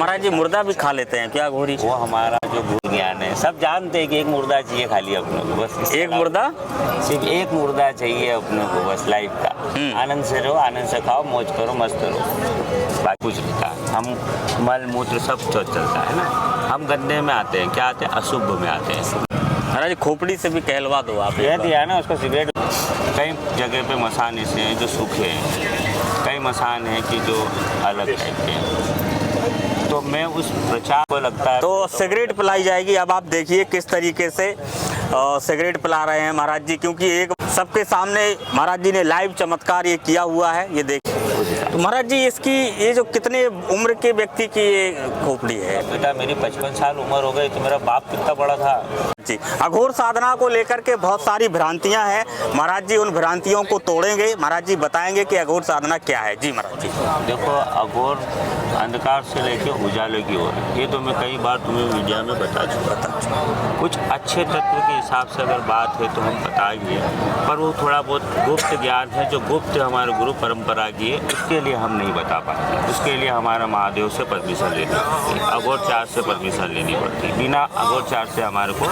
महाराज जी मुर्दा भी खा लेते हैं क्या घोड़ी? वो हमारा जो भूल ज्ञान है, सब जानते हैं कि एक मुर्दा चाहिए खाली अपने को, बस एक मुर्दा, सिर्फ एक मुर्दा चाहिए अपने को, बस लाइफ का। आनंद से रहो, आनंद से खाओ, मौज करो, मस्त रहो, बाकी कुछ नहीं था। हम मल मूत्र सब चलता है ना, हम गंदे में आते हैं, क्या आते हैं, अशुभ में आते हैं। महाराज खोपड़ी से भी कहलवा दो आप। कह दिया ना उसको सिगरेट। कई जगह पे मसान ऐसे हैं जो सूखे हैं, कई मसान हैं कि जो अलग टाइप के हैं, तो मैं उस प्रचार को लगता है तो सिगरेट पिलाई जाएगी। अब आप देखिए किस तरीके से सिगरेट पिला रहे हैं महाराज जी, क्योंकि एक सबके सामने महाराज जी ने लाइव चमत्कार ये किया हुआ है, ये देखिए। तो महाराज जी इसकी ये जो कितने उम्र के व्यक्ति की ये खोपड़ी है? बेटा मेरी 55 साल उम्र हो गई, तो मेरा बाप कितना बड़ा था जी। अघोर साधना को लेकर के बहुत सारी भ्रांतियां हैं, महाराज जी उन भ्रांतियों को तोड़ेंगे, महाराज जी बताएंगे कि अघोर साधना क्या है। जी महाराज जी। देखो, अघोर अंधकार से लेके उजाले की ओर, ये तो मैं कई बार तुम्हें मीडिया में बता चुका। कुछ अच्छे तत्व के हिसाब से अगर बात है तो हम बताएंगे, पर वो थोड़ा बहुत गुप्त ज्ञान है जो गुप्त हमारे गुरु परंपरा की है, उसके लिए हम नहीं बता पाते। उसके लिए हमारा महादेव से परमिशन लेनी पड़ती, अघोर चार से परमिशन लेनी पड़ती। बिना अघोर चार से हमारे को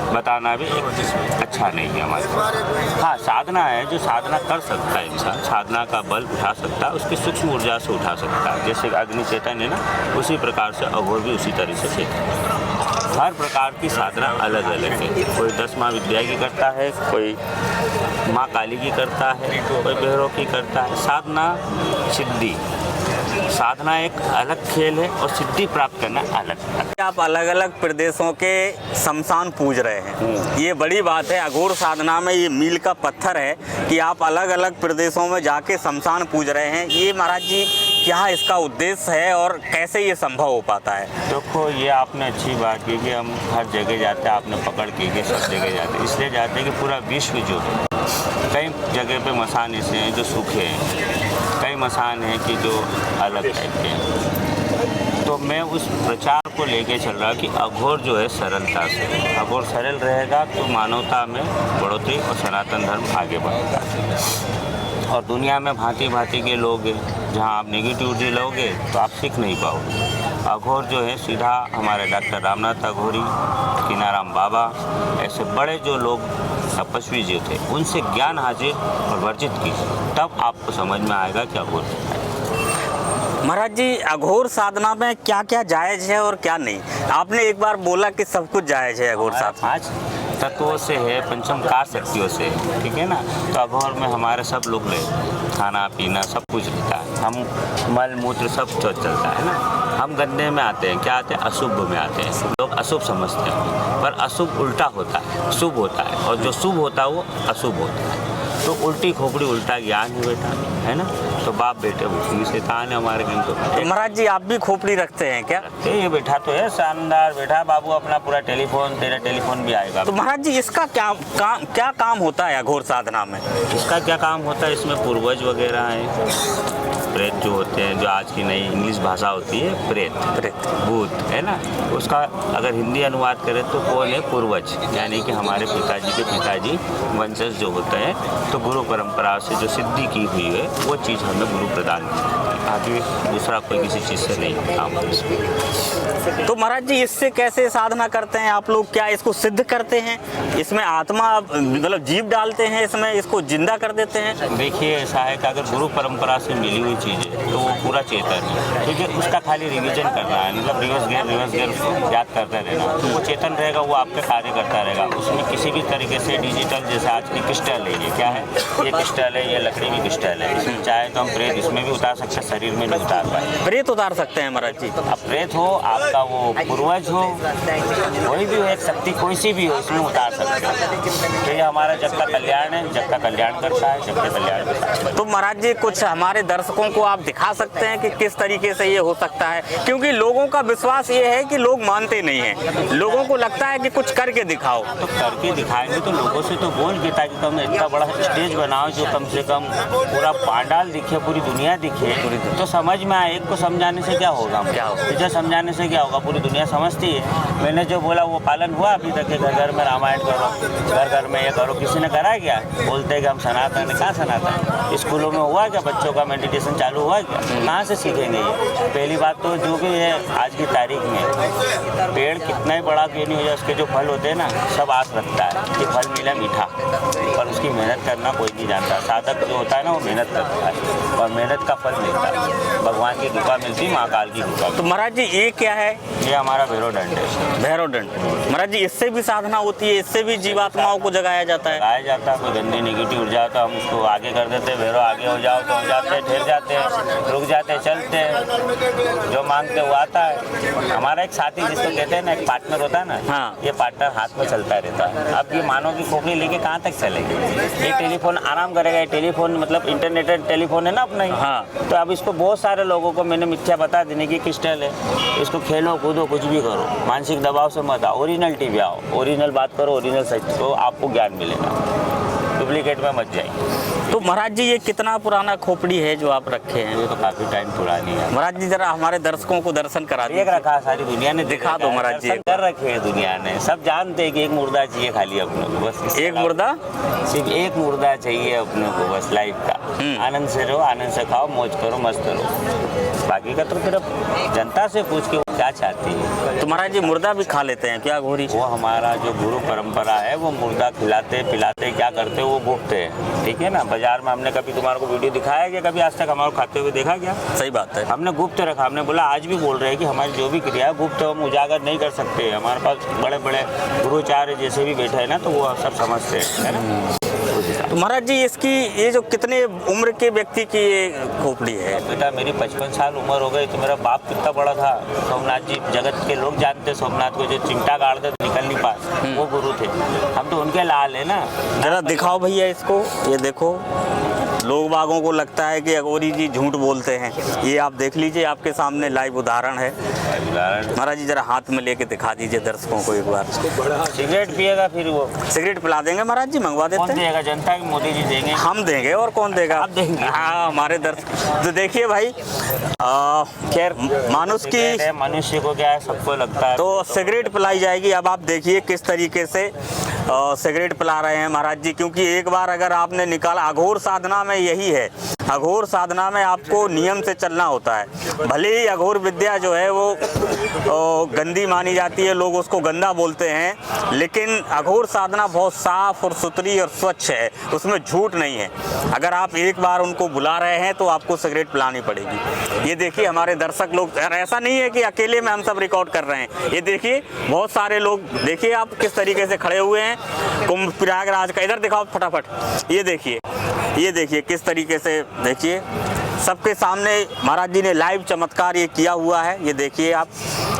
बताना भी अच्छा नहीं है हमारे को। हाँ, साधना है, जो साधना कर सकता है इंसान, साधना का बल उठा सकता है, उसकी सूक्ष्म ऊर्जा से उठा सकता है। जैसे अग्नि चेतन है ना, उसी प्रकार से अघोर भी उसी तरह से चेतन है। हर प्रकार की साधना अलग अलग है। कोई 10 माँ विद्या की करता है, कोई माँ काली की करता है, कोई भैरव की करता है। साधना सिद्धि, साधना एक अलग खेल है और सिद्धि प्राप्त करना अलग। आप अलग अलग प्रदेशों के शमशान पूज रहे हैं, ये बड़ी बात है। अघोर साधना में ये मील का पत्थर है कि आप अलग अलग प्रदेशों में जाके शमशान पूज रहे हैं। ये महाराज जी क्या इसका उद्देश्य है और कैसे ये संभव हो पाता है? देखो, ये आपने अच्छी बात की कि हम हर जगह जाते हैं, आपने पकड़ की कि सब जगह जाते हैं। इसलिए जाते हैं कि पूरा विश्व जो है, कई जगह पे मसान ऐसे हैं जो सूखे हैं, कई मसान हैं कि जो अलग टाइप के हैं, तो मैं उस प्रचार को लेके चल रहा कि अघोर जो है सरलता से, अघोर सरल रहेगा तो मानवता में बढ़ोतरी और सनातन धर्म आगे बढ़ेगा। और दुनिया में भांति भांति के लोग हैं, जहाँ आप नेगेटिविटी लोगे तो आप सीख नहीं पाओगे। अघोर जो है सीधा हमारे डॉक्टर रामनाथ अघोरी, कीनाराम बाबा, ऐसे बड़े जो लोग तपस्वी जो थे, उनसे ज्ञान हासिल और वर्जित की, तब आपको समझ में आएगा कि अघोर क्या है। महाराज जी अघोर साधना में क्या क्या जायज़ है और क्या नहीं? आपने एक बार बोला कि सब कुछ जायज़ है अघोर साधना। 5 तत्वों से है, पंचम कार शक्तियों से, ठीक है ना। तो अघोर में हमारे सब लोग ले, खाना पीना सब कुछ रहता है, हम मल मूत्र सब चलता है ना। हम गंदे में आते हैं, क्या आते हैं, अशुभ में आते हैं। लोग अशुभ समझते हैं, पर अशुभ उल्टा होता है, शुभ होता है, और जो शुभ होता है वो अशुभ होता है। तो उल्टी खोपड़ी उल्टा ज्ञान है बेटा, है ना। तो बाप बेटे वो शैतान है हमारे घर। तो महाराज जी आप भी खोपड़ी रखते हैं क्या? ये बैठा तो है शानदार, बैठा बाबू अपना पूरा टेलीफोन, तेरा टेलीफोन भी आएगा। तो महाराज जी इसका क्या काम होता है अघोर साधना में? इसका क्या काम होता है, इसमें पूर्वज वगैरह हैं, प्रेत जो होते हैं, जो आज की नई इंग्लिश भाषा होती है, प्रेत भूत, है ना। उसका अगर हिंदी अनुवाद करें तो कौन है, पूर्वज, यानी कि हमारे पिताजी के पिताजी वंशज जो होते हैं। तो गुरु परंपरा से जो सिद्धि की हुई है वो चीज़ हमें गुरु प्रदान की, आगे दूसरा कोई किसी चीज़ से नहीं काम है। तो महाराज जी इससे कैसे साधना करते हैं आप लोग? क्या इसको सिद्ध करते हैं? इसमें आत्मा मतलब जीव डालते हैं, इसमें इसको जिंदा कर देते हैं? देखिए, ऐसा है कि अगर गुरु परंपरा से मिली हुई चीज़ है तो वो पूरा चेतन है, ठीक है। उसका खाली रिवीजन करना है, मतलब रिवर्स गेयर याद करते रहना, तो वो चेतन रहेगा, वो आपके कार्य करता रहेगा। उसमें किसी भी तरीके से डिजिटल, जैसे आज की क्रिस्टल है, ये क्या है, ये क्रिस्टल है, ये लकड़ी की क्रिस्टल है। इसमें चाहे तो हम प्रेत इसमें भी उतार सकते हैं, शरीर में नहीं उतार पाए। प्रेत उतार सकते हैं महाराज जी? अब प्रेत हो, आपका वो पूर्वज हो, कोई भी हो, एक शक्ति कोई सी भी हो, इसमें उतार सकते हैं। तो ये हमारा जग का कल्याण है, जग का कल्याण करता है, जग का कल्याण करता है। तो महाराज जी कुछ हमारे दर्शकों को आप दिखा सकते हैं कि किस तरीके से ये हो सकता है? क्योंकि लोगों का विश्वास ये है कि लोग मानते नहीं हैं, लोगों को लगता है कि कुछ करके दिखाओ। तो करके दिखाएंगे तो लोगों से तो बोल के, ताकि तुम इतना बड़ा स्टेज बनाओ जो कम से कम पूरा पांडाल दिखे, पूरी दुनिया दिखे, थे। तो समझ में आया, एक को समझाने से क्या होगा, तुझे समझाने से क्या होगा, पूरी दुनिया समझती है। मैंने जो बोला वो पालन हुआ अभी तक के, घर घर में रामायण करो, घर घर में ये करो, किसी ने करा क्या? बोलते हैं कि हम सनातन है, कहाँ सनातन? स्कूलों में हुआ क्या? बच्चों का मेडिटेशन चालू हुआ क्या? कहाँ से सीखेंगे ये? पहली बात तो जो भी है आज की तारीख में, पेड़ कितना ही बड़ा क्यों नहीं हो जाए, उसके जो फल होते हैं ना, सब आस रखता है कि फल मिला मीठा, पर उसकी मेहनत करना कोई नहीं जानता। साधक जो होता है ना वो मेहनत करता है और मेहनत का फल मिलता है। भगवान की कृपा मिलती है, महाकाल की कृपा। तो महाराज जी ये क्या है? ये हमारा भैरव दंड है। भैरव दंड महाराज जी, इससे भी साधना होती है, इससे भी जीवात्माओं को जगाया जाता है? जगाया जाता है। कोई गंदी नेगेटिव ऊर्जा तो हम उसको आगे कर देते हैं, भैरव आगे हो जाओ तो हो जाते हैं, ठहर जाते हैं, रुक जाते हैं, चलते हैं, जो मांगते वो आता है। हमारा एक साथी जिसको कहते हैं ना, एक पार्टनर होता है ना, हाँ। ये पार्टनर हाथ में चलता रहता है। अब ये मानव की खोपड़ी लेके कहाँ तक चलेगी? ये टेलीफोन आराम करेगा, ये टेलीफोन मतलब इंटरनेटेड टेलीफोन है ना अपना ही। हाँ। तो अब इसको बहुत सारे लोगों को मैंने मिथ्या बता देने की क्रिस्टल है, इसको खेलो कूदो कुछ भी करो, मानसिक दबाव से मत आओ, ओरिजिनलिटी भी आओ, ओरिजिनल बात करो, ओरिजिनल सच को आपको ज्ञान मिलेगा, डुप्लीकेट में मत जाइए। तो महाराज जी ये कितना पुराना खोपड़ी है जो आप रखे हैं? ये तो काफी टाइम पुरानी है महाराज जी जरा हमारे दर्शकों को दर्शन करा एक दीजिए। रखा, सारी दुनिया ने दिखा दो महाराज जी। दर्शन कर रखे हैं दुनिया ने, सब जानते हैं कि एक मुर्दा चाहिए खाली अपने को, बस एक मुर्दा, सिर्फ एक मुर्दा चाहिए अपने को, बस लाइफ का। आनंद से रहो, आनंद से खाओ, मौज करो, मस्त रहो। बाकी का तो फिर जनता से पूछ के वो क्या चाहती है। तो महाराज जी मुर्दा भी खा लेते हैं क्या घोरी? वो हमारा जो गुरु परंपरा है, वो मुर्दा खिलाते पिलाते क्या करते वो गुप्त है, ठीक है ना। बाजार में हमने कभी तुम्हारे को वीडियो दिखाया क्या? कभी आज तक हमारे खाते हुए देखा क्या? सही बात है। हमने गुप्त रखा। हमने बोला आज भी बोल रहे हैं कि हमारी जो भी क्रिया है गुप्त हम उजागर नहीं कर सकते। हमारे पास बड़े बड़े गुरुचार्य जैसे भी बैठे हैं ना, तो वो सब समझते हैं, है ना। तो महाराज जी इसकी ये जो कितने उम्र के व्यक्ति की ये खोपड़ी है? बेटा मेरी 55 साल उम्र हो गई, तो मेरा बाप कितना बड़ा था, सोमनाथ जी, जगत के लोग जानते सोमनाथ को, जो चिमटा गाड़ते निकल नहीं पास, वो गुरु थे। हम तो उनके लाल है ना। जरा दिखाओ भैया इसको, ये देखो। लोग बागों को लगता है कि अघोरी जी झूठ बोलते हैं, ये आप देख लीजिए, आपके सामने लाइव उदाहरण है। महाराज जी जरा हाथ में लेके दिखा दीजिए दर्शकों को एक बार। सिगरेट पिएगा फिर वो? सिगरेट पिला देंगे महाराज जी, मंगवा देते कौन हैं। देगा? जनता की मोदी जी देंगे। हम देंगे और कौन देगा? आप देंगे। हाँ हमारे दर्शक तो देखिए भाई, खैर मनुष्य को क्या है, सबको लगता है तो सिगरेट पिलाई जाएगी। अब आप देखिए किस तरीके से सिगरेट पिला रहे हैं महाराज जी, क्योंकि एक बार अगर आपने निकाला, अघोर साधना में यही है, अघोर साधना में आपको नियम से चलना होता है। भले ही अघोर विद्या जो है वो गंदी मानी जाती है, लोग उसको गंदा बोलते हैं, लेकिन अघोर साधना बहुत साफ और सुथरी और स्वच्छ है, उसमें झूठ नहीं है। अगर आप एक बार उनको बुला रहे हैं तो आपको सिगरेट पिलानी पड़ेगी। ये देखिए हमारे दर्शक लोग, ऐसा नहीं है कि अकेले में हम सब रिकॉर्ड कर रहे हैं, ये देखिए बहुत सारे लोग, देखिए आप किस तरीके से खड़े हुए हैं कुंभ प्रयागराज का। इधर दिखाओ फटाफट, ये देखिए किस तरीके से, देखिए सबके सामने महाराज जी ने लाइव चमत्कार ये किया हुआ है। ये देखिए आप,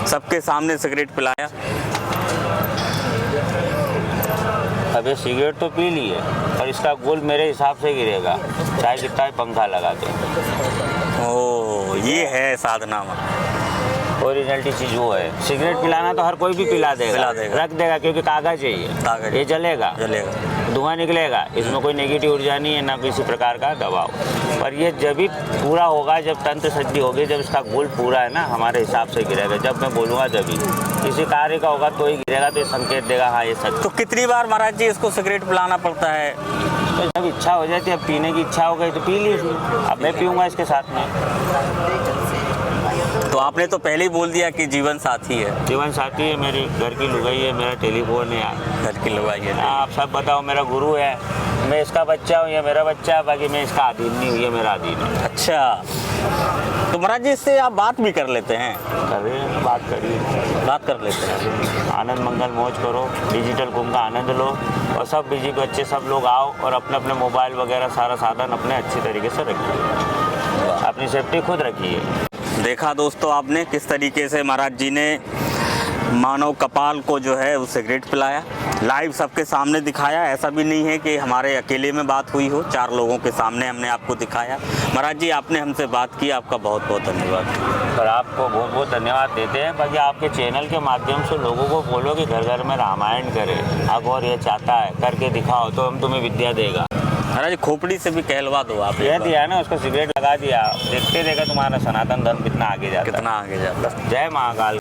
सबके सामने सिगरेट पिलाया। अब ये सिगरेट तो पी ली है, और इसका गोल मेरे हिसाब से गिरेगा, चाहे कितना ही पंखा लगा दे। ओ ये है साधना में ओरिजिनलिटी चीज वो है। सिगरेट पिलाना तो हर कोई भी पिला देगा, रख देगा, क्योंकि कागज है कागज, ये जलेगा, धुआं निकलेगा, इसमें कोई नेगेटिव ऊर्जा नहीं है, ना किसी प्रकार का दबाव। पर ये जब भी पूरा होगा, जब तंत्र सिद्धि होगी, जब इसका गोल पूरा है ना, हमारे हिसाब से गिरेगा। जब मैं बोलूँगा जब ही किसी कार्य का होगा तो ही गिरेगा, तो ये संकेत देगा हाँ ये सच। तो कितनी बार महाराज जी इसको सिगरेट पिलाना पड़ता है? तो जब इच्छा हो जाती है, अब पीने की इच्छा हो गई तो पी लीजिए। अब मैं पीऊँगा इसके साथ में। तो आपने तो पहले ही बोल दिया कि जीवन साथी है। जीवन साथी है, मेरी घर की लुगाई है, मेरा टेलीफोन है, घर की लुगाई है। आप सब बताओ, मेरा गुरु है, मैं इसका बच्चा हूँ, ये मेरा बच्चा है, बाकी मैं इसका अधीन नहीं हूँ, ये मेरा अधीन है। अच्छा, तो महाराज जी इससे आप बात भी कर लेते हैं? बात कर लेते हैं। आनंद मंगल मौज करो, डिजिटल कुंभ का आनंद लो, और सब बिजी बच्चे सब लोग आओ और अपने अपने मोबाइल वगैरह सारा साधन अपने अच्छी तरीके से रखिए, अपनी सेफ्टी खुद रखिए। देखा दोस्तों आपने किस तरीके से महाराज जी ने मानव कपाल को जो है वो सिगरेट पिलाया, लाइव सबके सामने दिखाया। ऐसा भी नहीं है कि हमारे अकेले में बात हुई हो, 4 लोगों के सामने हमने आपको दिखाया। महाराज जी आपने हमसे बात की, आपका बहुत बहुत धन्यवाद। सर आपको बहुत बहुत धन्यवाद देते हैं। बाकी आपके चैनल के माध्यम से लोगों को बोलो कि घर घर में रामायण करें, अघोर ये चाहता है करके दिखाओ तो हम तुम्हें विद्या देगा। महाराज खोपड़ी से भी कहलवा दो आप। कह दिया ना, उसको सिगरेट लगा दिया, देखते देखा तुम्हारा सनातन धर्म कितना आगे जाता है। कितना आगे जाता है। जय महाकाल।